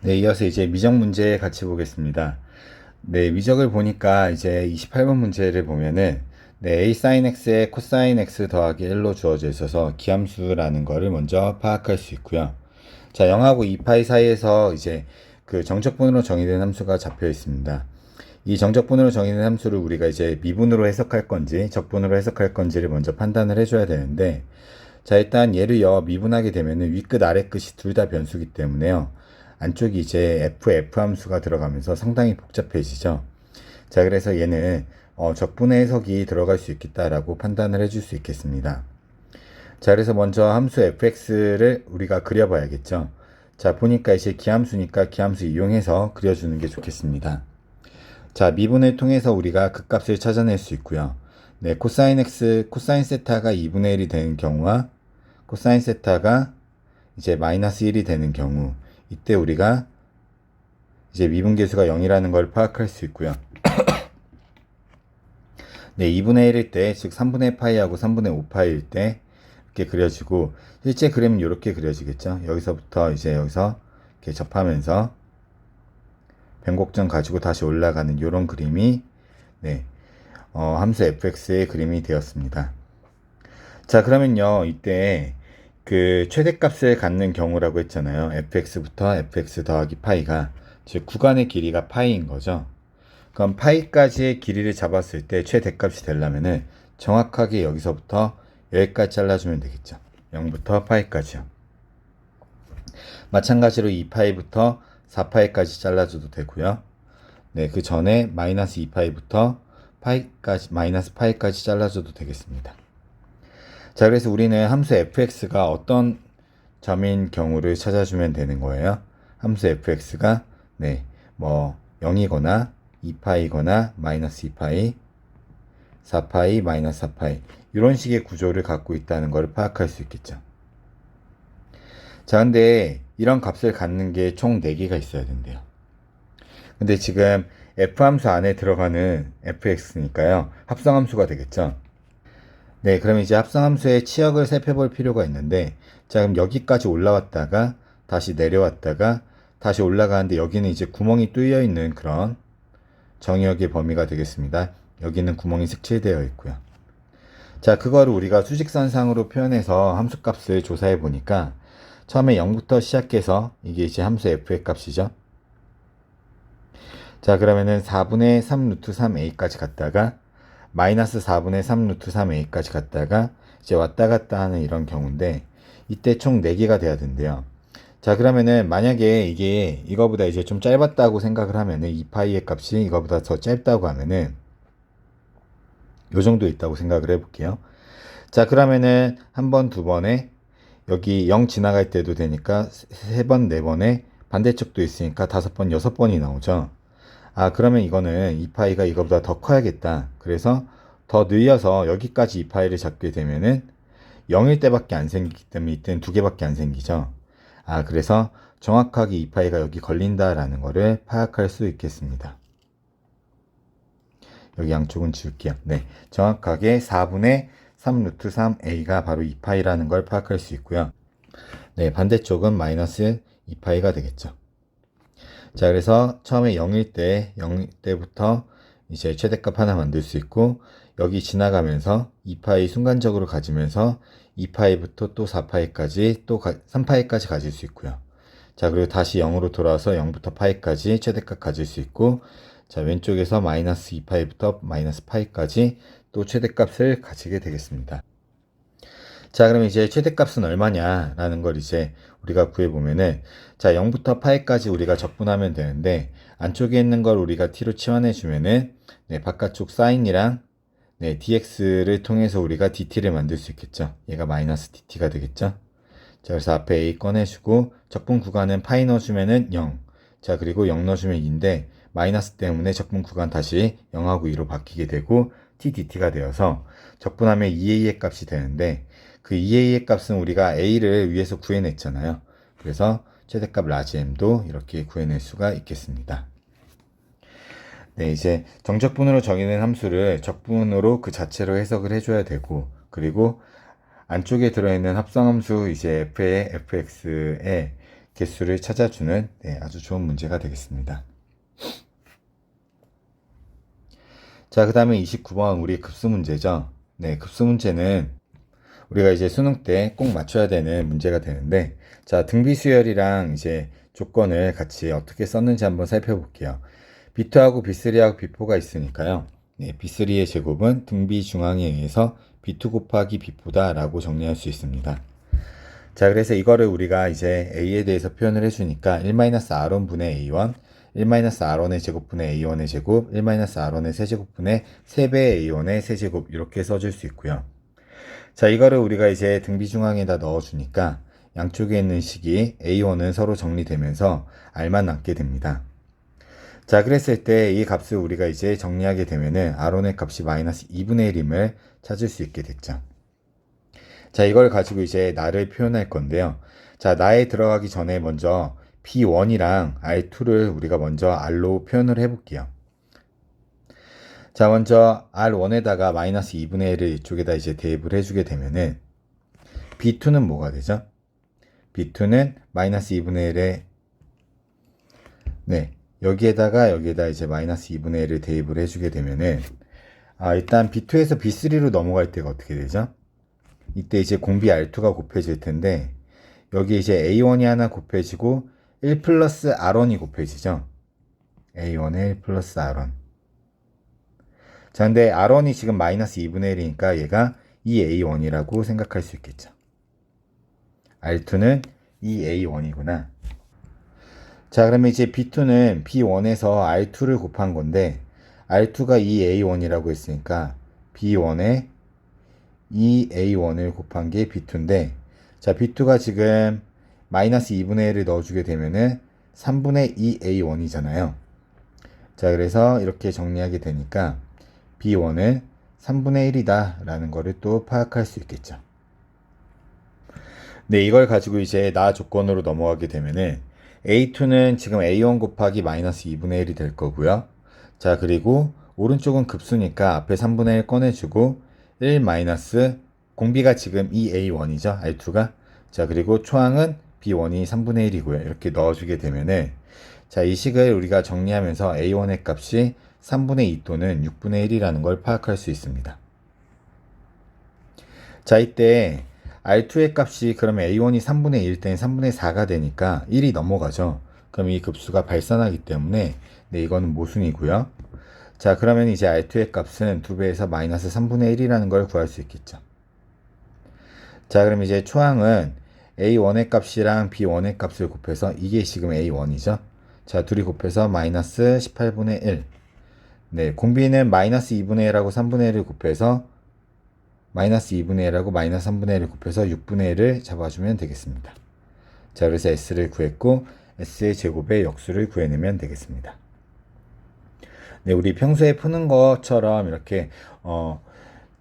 네, 이어서 이제 미적 문제 같이 보겠습니다. 네, 미적을 보니까 이제 28번 문제를 보면은 네, a sin x에 코사인 x 더하기 1로 주어져 있어서 기함수라는 거를 먼저 파악할 수 있고요. 자, 0하고 2파이 사이에서 이제 그 정적분으로 정의된 함수가 잡혀 있습니다. 이 정적분으로 정의된 함수를 우리가 이제 미분으로 해석할 건지 적분으로 해석할 건지를 먼저 판단을 해줘야 되는데, 자, 일단 얘를 미분하게 되면은 윗끝 아래끝이 둘 다 변수기 때문에요. 안쪽이 이제 f 함수가 들어가면서 상당히 복잡해지죠. 자, 그래서 얘는 적분의 해석이 들어갈 수 있겠다라고 판단을 해줄 수 있겠습니다. 자, 그래서 먼저 함수 fx를 우리가 그려봐야겠죠. 자, 보니까 이제 기함수니까 기함수 이용해서 그려주는 게 좋겠습니다. 자, 미분을 통해서 우리가 극값을 찾아낼 수 있고요. 네, 코사인 x, 코사인 세타가 2분의 1이 되는 경우와 코사인 세타가 이제 마이너스 1이 되는 경우, 이때 우리가 이제 미분계수가 0이라는 걸 파악할 수 있고요. 네, 2분의 1일 때, 즉 3분의 파이하고 3분의 5파이일 때 이렇게 그려지고, 실제 그림은 이렇게 그려지겠죠. 여기서부터 이제 여기서 이렇게 접하면서 변곡점 가지고 다시 올라가는 이런 그림이 네, 함수 fx의 그림이 되었습니다. 자, 그러면요, 이때 그 최대값을 갖는 경우라고 했잖아요. fx부터 fx 더하기 파이가, 즉 구간의 길이가 파이인 거죠. 그럼 파이까지의 길이를 잡았을 때 최대값이 되려면은 정확하게 여기서부터 여기까지 잘라주면 되겠죠. 0부터 파이까지요. 마찬가지로 2파이부터 4파이까지 잘라줘도 되고요. 네, 그 전에 마이너스 2파이부터 파이까지, 마이너스 파이까지 잘라줘도 되겠습니다. 자, 그래서 우리는 함수 fx가 어떤 점인 경우를 찾아주면 되는 거예요. 함수 fx가 네, 뭐 0이거나 2파이거나 마이너스 2파이, 4파이, 마이너스 4파이 이런 식의 구조를 갖고 있다는 걸 파악할 수 있겠죠. 자, 근데 이런 값을 갖는 게 총 4개가 있어야 된대요. 근데 지금 f함수 안에 들어가는 fx니까요. 합성함수가 되겠죠. 네, 그럼 이제 합성함수의 치역을 살펴볼 필요가 있는데, 자, 그럼 여기까지 올라왔다가 다시 내려왔다가 다시 올라가는데 여기는 이제 구멍이 뚫려 있는 그런 정의역의 범위가 되겠습니다. 여기는 구멍이 색칠되어 있고요. 자, 그거를 우리가 수직선상으로 표현해서 함수값을 조사해 보니까 처음에 0부터 시작해서 이게 이제 함수 f의 값이죠. 자, 그러면은 4분의 3 루트 3a까지 갔다가 마이너스 4분의 3 루트 3a까지 갔다가 이제 왔다 갔다 하는 이런 경우인데, 이때 총 4개가 돼야 된대요. 자, 그러면은 만약에 이게 이거보다 이제 좀 짧았다고 생각을 하면은 2파이의 값이 이거보다 더 짧다고 하면은 요 정도 있다고 생각을 해볼게요. 자, 그러면은 한 번, 두 번에 여기 0 지나갈 때도 되니까 3번, 4번에 반대쪽도 있으니까 5번, 6번이 나오죠. 아, 그러면 이거는 2파이가 이거보다 더 커야겠다. 그래서 더 늘려서 여기까지 2파이를 잡게 되면은 0일 때밖에 안 생기기 때문에 이때는 2개밖에 안 생기죠. 아, 그래서 정확하게 2파이가 여기 걸린다라는 거를 파악할 수 있겠습니다. 여기 양쪽은 지울게요. 네, 정확하게 4분의 3 루트 3a가 바로 2파이라는 걸 파악할 수 있고요. 네, 반대쪽은 마이너스 2파이가 되겠죠. 자, 그래서 처음에 0일 때부터 이제 최대값 하나 만들 수 있고, 여기 지나가면서 2파이 순간적으로 가지면서 2파이부터 또 4파이까지 또 3파이까지 가질 수 있고요. 자, 그리고 다시 0으로 돌아와서 0부터 파이까지 최대값 가질 수 있고, 자, 왼쪽에서 마이너스 2파이부터 마이너스 파이까지 또 최대값을 가지게 되겠습니다. 자, 그럼 이제 최대값은 얼마냐라는 걸 이제 우리가 구해보면은, 자, 0부터 파이까지 우리가 적분하면 되는데, 안쪽에 있는 걸 우리가 t로 치환해주면은, 네, 바깥쪽 사인이랑 네, dx를 통해서 우리가 dt를 만들 수 있겠죠. 얘가 마이너스 dt가 되겠죠. 자, 그래서 앞에 a 꺼내주고 적분 구간은 파이 넣어주면은 0. 자, 그리고 0 넣어주면 2인데 마이너스 때문에 적분 구간 다시 0하고 2로 바뀌게 되고 t dt가 되어서 적분하면 2a의 값이 되는데, 그 2a의 값은 우리가 a를 위에서 구해냈잖아요. 그래서 최대값 라지 m도 이렇게 구해낼 수가 있겠습니다. 네, 이제 정적분으로 정의된 함수를 적분으로 그 자체로 해석을 해줘야 되고, 그리고 안쪽에 들어있는 합성함수 이제 f의 fx에 개수를 찾아주는 아주 좋은 문제가 되겠습니다. 자, 그 다음에 29번 우리 급수 문제죠. 네, 급수 문제는 우리가 이제 수능 때 꼭 맞춰야 되는 문제가 되는데, 자, 등비수열이랑 이제 조건을 같이 어떻게 썼는지 한번 살펴볼게요. B2하고 B3하고 B4가 있으니까요. 네, B3의 제곱은 등비 중앙에 의해서 B2 곱하기 B4다 라고 정리할 수 있습니다. 자, 그래서 이거를 우리가 이제 A에 대해서 표현을 해주니까 1-R1 분의 A1, 1-R1의 제곱 분의 A1의 제곱, 1-R1의 세제곱 분의 3배의 A1의 세제곱 이렇게 써줄 수 있고요. 자, 이거를 우리가 이제 등비 중앙에다 넣어주니까 양쪽에 있는 식이 A1은 서로 정리되면서 R만 남게 됩니다. 자, 그랬을 때 이 값을 우리가 이제 정리하게 되면은 R1의 값이 마이너스 2분의 1임을 찾을 수 있게 됐죠. 자, 이걸 가지고 이제 나를 표현할 건데요. 자, 나에 들어가기 전에 먼저 B1이랑 R2를 우리가 먼저 R로 표현을 해볼게요. 자, 먼저 R1에다가 마이너스 2분의 1을 이쪽에다 이제 대입을 해주게 되면은 B2는 뭐가 되죠? B2는 마이너스 2분의 1에 여기에다 이제 마이너스 2분의 1을 대입을 해주게 되면은 일단 B2에서 B3로 넘어갈 때가 어떻게 되죠? 이때 이제 공비 R2가 곱해질 텐데 여기 이제 A1이 하나 곱해지고 1 플러스 R1이 곱해지죠. A1에 1 플러스 R1. 자, 근데 R1이 지금 마이너스 2분의 1이니까 얘가 2A1이라고 생각할 수 있겠죠. R2는 2A1이구나. 자, 그러면 이제 B2는 B1에서 R2를 곱한 건데 R2가 2A1이라고 했으니까 B1에 2A1을 곱한 게 B2인데, 자, B2가 지금 마이너스 2분의 1을 넣어주게 되면은 3분의 2A1이잖아요. 자, 그래서 이렇게 정리하게 되니까 B1은 3분의 1이다 라는 거를 또 파악할 수 있겠죠. 네, 이걸 가지고 이제 나 조건으로 넘어가게 되면은 A2는 지금 A1 곱하기 마이너스 2분의 1이 될 거고요. 자, 그리고 오른쪽은 급수니까 앞에 3분의 1 꺼내주고 1 마이너스 공비가 지금 2A1이죠. R2가. 자, 그리고 초항은 B1이 3분의 1이고요. 이렇게 넣어주게 되면은 자, 이 식을 우리가 정리하면서 A1의 값이 3분의 2 또는 6분의 1이라는 걸 파악할 수 있습니다. 자, 이때 R2의 값이 그러면 A1이 3분의 1 때는 3분의 4가 되니까 1이 넘어가죠. 그럼 이 급수가 발산하기 때문에 이거는 모순이고요. 자, 그러면 이제 R2의 값은 2배에서 마이너스 3분의 1이라는 걸 구할 수 있겠죠. 자, 그럼 이제 초항은 A1의 값이랑 B1의 값을 곱해서 이게 지금 A1이죠. 자, 둘이 곱해서 마이너스 18분의 1. 네, 공비는 마이너스 2분의 1하고 3분의 1을 곱해서 마이너스 2분의 1하고 마이너스 3분의 1을 곱해서 6분의 1을 잡아주면 되겠습니다. 자, 그래서 S를 구했고 S의 제곱의 역수를 구해내면 되겠습니다. 네, 우리 평소에 푸는 것처럼 이렇게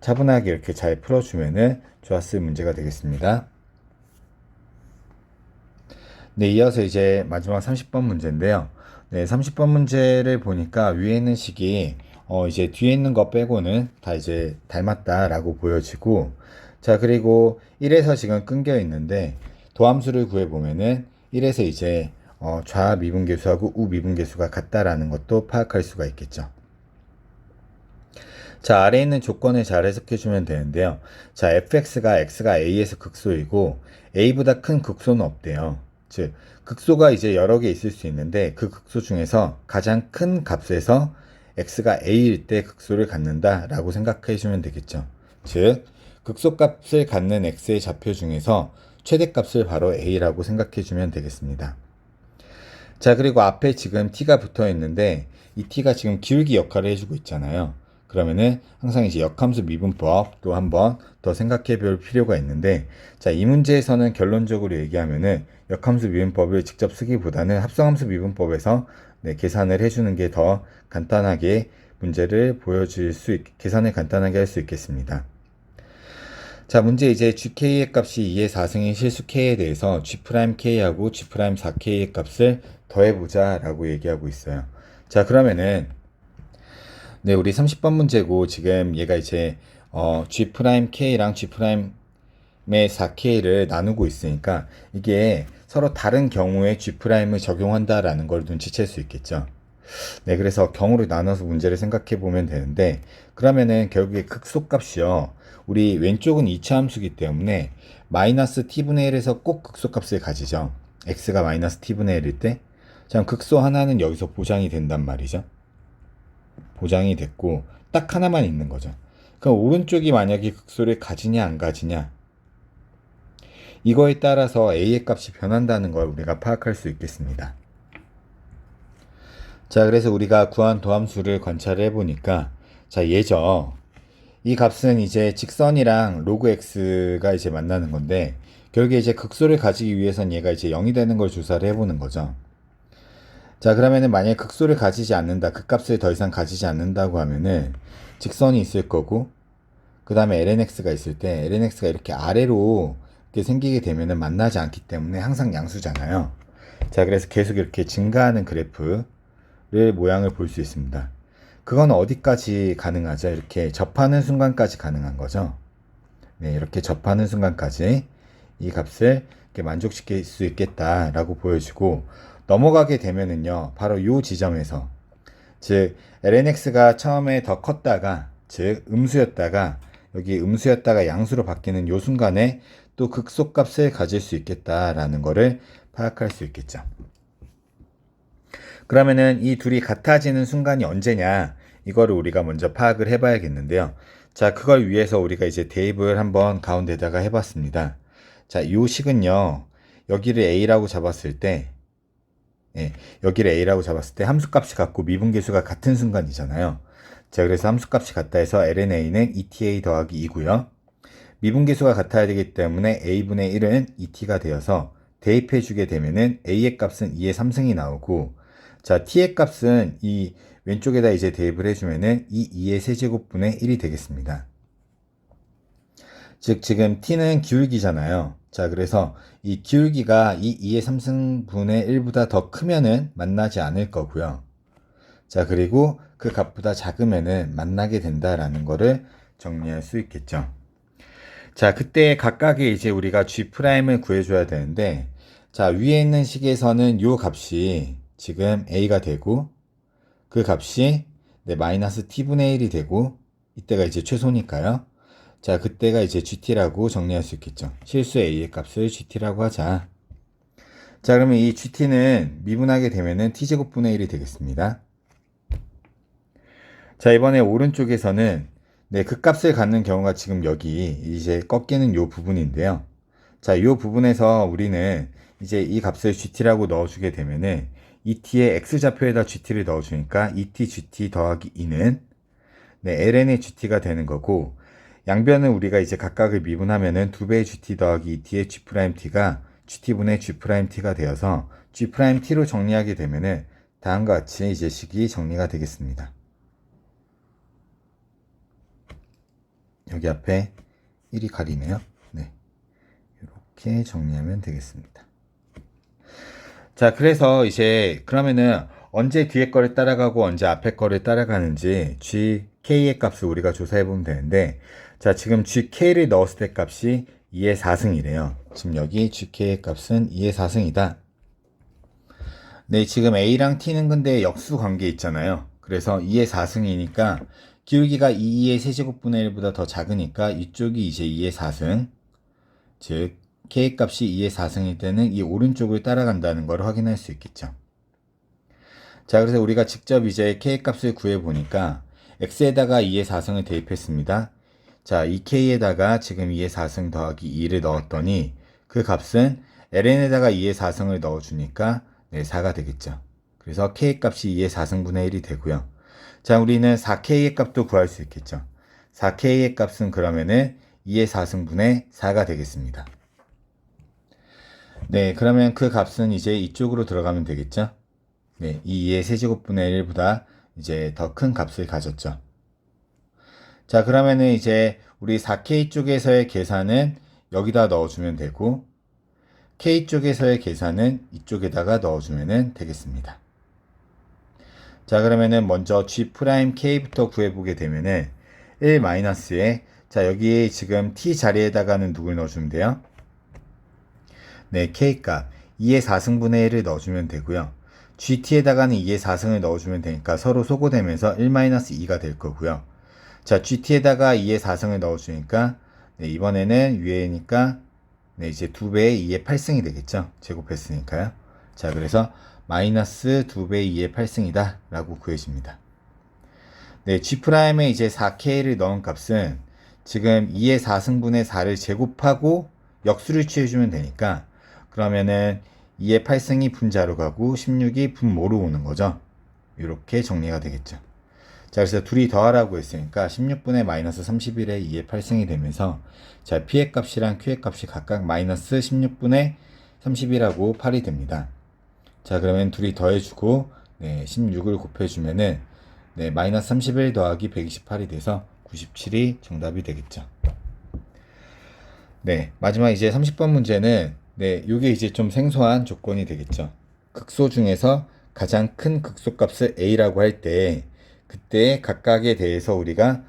차분하게 이렇게 잘 풀어주면은 좋았을 문제가 되겠습니다. 네, 이어서 이제 마지막 30번 문제인데요. 네, 30번 문제를 보니까 위에 있는 식이 이제 뒤에 있는 거 빼고는 다 이제 닮았다라고 보여지고, 자, 그리고 1에서 지금 끊겨 있는데 도함수를 구해보면은 1에서 이제 좌 미분계수하고 우 미분계수가 같다라는 것도 파악할 수가 있겠죠. 자, 아래에 있는 조건을 잘 해석해주면 되는데요. 자, fx가 x가 a에서 극소이고 a보다 큰 극소는 없대요. 즉, 극소가 이제 여러 개 있을 수 있는데 그 극소 중에서 가장 큰 값에서 x가 a일 때 극소를 갖는다 라고 생각해주면 되겠죠. 즉, 극소값을 갖는 x의 좌표 중에서 최대값을 바로 a라고 생각해주면 되겠습니다. 자, 그리고 앞에 지금 t가 붙어 있는데 이 t가 지금 기울기 역할을 해주고 있잖아요. 그러면은 항상 이제 역함수 미분법 또 한번 더 생각해 볼 필요가 있는데, 자, 이 문제에서는 결론적으로 얘기하면은 역함수 미분법을 직접 쓰기보다는 합성함수 미분법에서 계산을 해주는 게 더 간단하게 문제를 보여줄 수 계산을 간단하게 할 수 있겠습니다. 자, 문제 이제 gk의 값이 2의 4승의 실수 k에 대해서 g'k하고 g'4k의 값을 더해보자 라고 얘기하고 있어요. 자, 그러면은 네, 우리 30번 문제고 지금 얘가 이제 g'k랑 g'의 4k를 나누고 있으니까 이게 서로 다른 경우에 G'을 적용한다라는 걸 눈치챌 수 있겠죠. 네, 그래서 경우를 나눠서 문제를 생각해 보면 되는데, 그러면은 결국에 극소값이요. 우리 왼쪽은 이차함수기 때문에 마이너스 t분의 1에서 꼭 극소값을 가지죠. x가 마이너스 t분의 1일 때, 자, 극소 하나는 여기서 보장이 된단 말이죠. 보장이 됐고, 딱 하나만 있는 거죠. 그럼 오른쪽이 만약에 극소를 가지냐 안 가지냐, 이거에 따라서 a의 값이 변한다는 걸 우리가 파악할 수 있겠습니다. 자, 그래서 우리가 구한 도함수를 관찰을 해보니까, 자, 얘죠. 이 값은 이제 직선이랑 로그 x가 이제 만나는 건데, 결국에 이제 극소를 가지기 위해선 얘가 이제 0이 되는 걸 조사를 해보는 거죠. 자, 그러면은 만약에 극소를 가지지 않는다, 그 값을 더 이상 가지지 않는다고 하면은 직선이 있을 거고, 그 다음에 lnx가 있을 때 lnx가 이렇게 아래로 이렇게 생기게 되면은 만나지 않기 때문에 항상 양수잖아요. 자, 그래서 계속 이렇게 증가하는 그래프를 모양을 볼 수 있습니다. 그건 어디까지 가능하죠? 이렇게 접하는 순간까지 가능한 거죠. 네, 이렇게 접하는 순간까지 이 값을 이렇게 만족시킬 수 있겠다라고 보여지고, 넘어가게 되면은요, 바로 이 지점에서, 즉 lnx가 처음에 더 컸다가, 즉 음수였다가 여기 음수였다가 양수로 바뀌는 이 순간에 또 극소값을 가질 수 있겠다라는 거를 파악할 수 있겠죠. 그러면은 이 둘이 같아지는 순간이 언제냐, 이거를 우리가 먼저 파악을 해봐야겠는데요. 자, 그걸 위해서 우리가 이제 대입을 한번 가운데다가 해봤습니다. 자, 이 식은요, 여기를 a라고 잡았을 때, 예, 여기를 a라고 잡았을 때 함수값이 같고 미분계수가 같은 순간이잖아요. 자, 그래서 함수값이 같다 해서 lnA는 eta 더하기 2고요. 미분계수가 같아야 되기 때문에 a분의 1은 et가 되어서 대입해주게 되면은 a의 값은 2의 3승이 나오고, 자, t의 값은 이 왼쪽에다 이제 대입을 해주면은 이 2의 세제곱분의 1이 되겠습니다. 즉, 지금 t는 기울기잖아요. 자, 그래서 이 기울기가 이 2의 3승분의 1보다 더 크면은 만나지 않을 거고요. 자, 그리고 그 값보다 작으면은 만나게 된다라는 거를 정리할 수 있겠죠. 자, 그때 각각의 이제 우리가 G'을 구해줘야 되는데, 자, 위에 있는 식에서는 요 값이 지금 A가 되고, 그 값이 네, 마이너스 T분의 1이 되고, 이때가 이제 최소니까요. 자, 그때가 이제 GT라고 정리할 수 있겠죠. 실수 A의 값을 GT라고 하자. 자, 그러면 이 GT는 미분하게 되면은 T제곱분의 1이 되겠습니다. 자, 이번에 오른쪽에서는 네, 그 값을 갖는 경우가 지금 여기 이제 꺾이는 요 부분인데요. 자, 요 부분에서 우리는 이제 이 값을 GT라고 넣어주게 되면은 ET의 X좌표에다 GT를 넣어주니까 ET GT 더하기 2는 네, ln의 GT가 되는 거고, 양변은 우리가 이제 각각을 미분하면은 2배의 GT 더하기 ET의 G'T가 GT분의 G'T가 되어서 G'T로 정리하게 되면은 다음과 같이 이제 식이 정리가 되겠습니다. 여기 앞에 1이 가리네요. 네, 이렇게 정리하면 되겠습니다. 자, 그래서 이제 그러면은 언제 뒤에 거를 따라가고 언제 앞에 거를 따라가는지 GK의 값을 우리가 조사해 보면 되는데, 자, 지금 GK를 넣었을 때 값이 2의 4승이래요. 지금 여기 GK의 값은 2의 4승이다. 네, 지금 A랑 T는 근데 역수 관계 있잖아요. 그래서 2의 4승이니까 기울기가 2의 세제곱분의 1보다 더 작으니까 이쪽이 이제 2의 4승, 즉 K 값이 2의 4승일 때는 이 오른쪽을 따라간다는 걸 확인할 수 있겠죠. 자, 그래서 우리가 직접 이제 K 값을 구해보니까 X에다가 2의 4승을 대입했습니다. 자, 이 K에다가 지금 2의 4승 더하기 2를 넣었더니 그 값은 ln에다가 2의 4승을 넣어주니까 네, 4가 되겠죠. 그래서 K 값이 2의 4승분의 1이 되고요. 자, 우리는 4K의 값도 구할 수 있겠죠. 4K의 값은 그러면은 2의 4승분의 4가 되겠습니다. 네, 그러면 그 값은 이제 이쪽으로 들어가면 되겠죠. 네, 이 2의 세제곱분의 1보다 이제 더 큰 값을 가졌죠. 자, 그러면은 이제 우리 4K 쪽에서의 계산은 여기다 넣어주면 되고, K 쪽에서의 계산은 이쪽에다가 넣어주면 되겠습니다. 자, 그러면은 먼저 G'K부터 구해보게 되면은 1-에, 자, 여기 지금 T 자리에다가는 누굴 넣어주면 돼요? 네, K 값 2의 4승분의 1을 넣어주면 되고요. GT에다가는 2의 4승을 넣어주면 되니까 서로 소거되면서 1-2가 될 거고요. 자, GT에다가 2의 4승을 넣어주니까 네, 이번에는 위에니까 네, 이제 2배의 2의 8승이 되겠죠. 제곱했으니까요. 자, 그래서 마이너스 2배의 2의 8승이다 라고 구해집니다. 네, G'에 이제 4K를 넣은 값은 지금 2의 4승분의 4를 제곱하고 역수를 취해주면 되니까 그러면은 2의 8승이 분자로 가고 16이 분모로 오는 거죠. 이렇게 정리가 되겠죠. 자, 그래서 둘이 더하라고 했으니까 16분의 마이너스 31의 2의 8승이 되면서 자, P의 값이랑 Q의 값이 각각 마이너스 16분의 31하고 8이 됩니다. 자, 그러면 둘이 더해주고 네, 16을 곱해주면은 네, 마이너스 31 더하기 128이 돼서 97이 정답이 되겠죠. 네, 마지막 이제 30번 문제는 네, 요게 이제 좀 생소한 조건이 되겠죠. 극소 중에서 가장 큰 극소값을 A라고 할 때 그때 각각에 대해서 우리가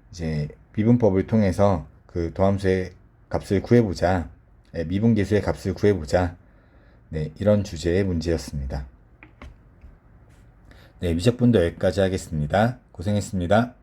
이제 미분법을 통해서 그 도함수의 값을 구해보자. 네, 미분계수의 값을 구해보자. 네, 이런 주제의 문제였습니다. 네, 미적분도 여기까지 하겠습니다. 고생했습니다.